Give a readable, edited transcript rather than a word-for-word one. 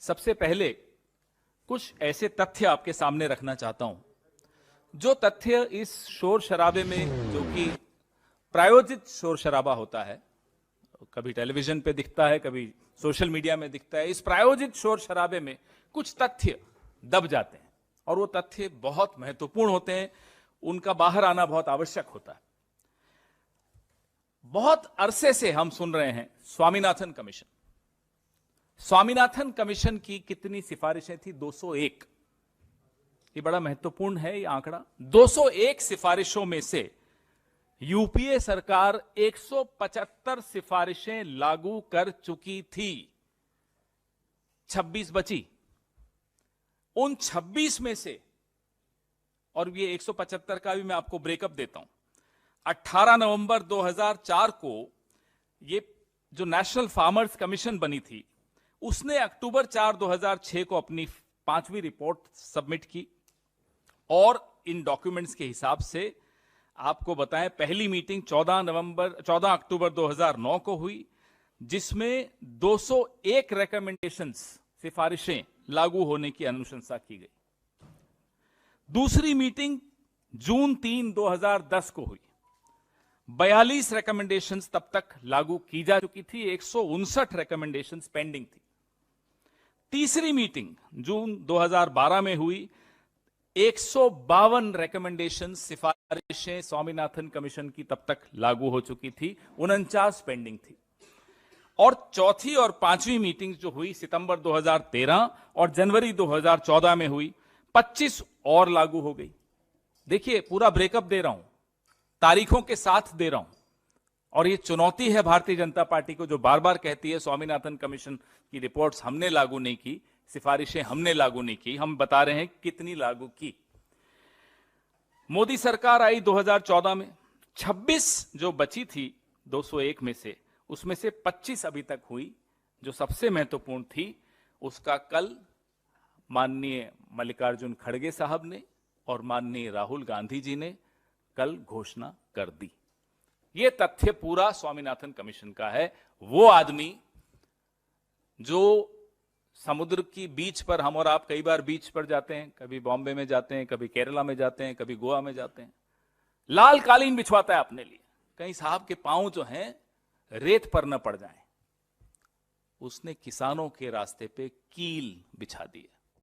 सबसे पहले कुछ ऐसे तथ्य आपके सामने रखना चाहता हूं, जो तथ्य इस शोर शराबे में, जो कि प्रायोजित शोर शराबा होता है, कभी टेलीविजन पे दिखता है, कभी सोशल मीडिया में दिखता है, इस प्रायोजित शोर शराबे में कुछ तथ्य दब जाते हैं और वो तथ्य बहुत महत्वपूर्ण होते हैं, उनका बाहर आना बहुत आवश्यक होता है। बहुत अरसे से हम सुन रहे हैं स्वामीनाथन कमीशन। स्वामीनाथन कमीशन की कितनी सिफारिशें थी? 201। ये बड़ा महत्वपूर्ण है ये आंकड़ा। 201 सिफारिशों में से यूपीए सरकार 175 सिफारिशें लागू कर चुकी थी, 26 बची। उन 26 में से, और ये 175 का भी मैं आपको ब्रेकअप देता हूं, 18 नवंबर 2004 को ये जो नेशनल फार्मर्स कमीशन बनी थी, उसने अक्टूबर 4, 2006 को अपनी 5वीं रिपोर्ट सबमिट की और इन डॉक्यूमेंट्स के हिसाब से आपको बताएं, पहली मीटिंग 14 अक्टूबर 2009 को हुई, जिसमें 201 रिकमेंडेशंस, सिफारिशें लागू होने की अनुशंसा की गई। दूसरी मीटिंग जून 3, 2010 को हुई, 42 रिकमेंडेशंस तब तक लागू की जा चुकी थी, 159 रिकमेंडेशंस पेंडिंग थी। तीसरी मीटिंग जून 2012 में हुई, 152 रिकमेंडेशन, सिफारिशें स्वामीनाथन कमीशन की तब तक लागू हो चुकी थी, 49 पेंडिंग थी। और चौथी और 5वीं मीटिंग जो हुई सितंबर 2013 और जनवरी 2014 में हुई, 25 और लागू हो गई। देखिए, पूरा ब्रेकअप दे रहा हूं, तारीखों के साथ दे रहा हूं, और ये चुनौती है भारतीय जनता पार्टी को, जो बार बार कहती है स्वामीनाथन कमीशन की रिपोर्ट्स हमने लागू नहीं की, सिफारिशें हमने लागू नहीं की। हम बता रहे हैं कितनी लागू की। मोदी सरकार आई 2014 में, 26 जो बची थी 201 में से, उसमें से 25 अभी तक हुई। जो सबसे महत्वपूर्ण थी, उसका कल माननीय मल्लिकार्जुन खड़गे साहब ने और माननीय राहुल गांधी जी ने कल घोषणा कर दी। यह तथ्य पूरा स्वामीनाथन कमीशन का है। वो आदमी जो समुद्र की बीच पर, हम और आप कई बार बीच पर जाते हैं, कभी बॉम्बे में जाते हैं, कभी केरला में जाते हैं, कभी गोवा में जाते हैं, लाल कालीन बिछवाता है अपने लिए, कहीं साहब के पांव जो हैं रेत पर न पड़ जाएं। उसने किसानों के रास्ते पे कील बिछा दी है।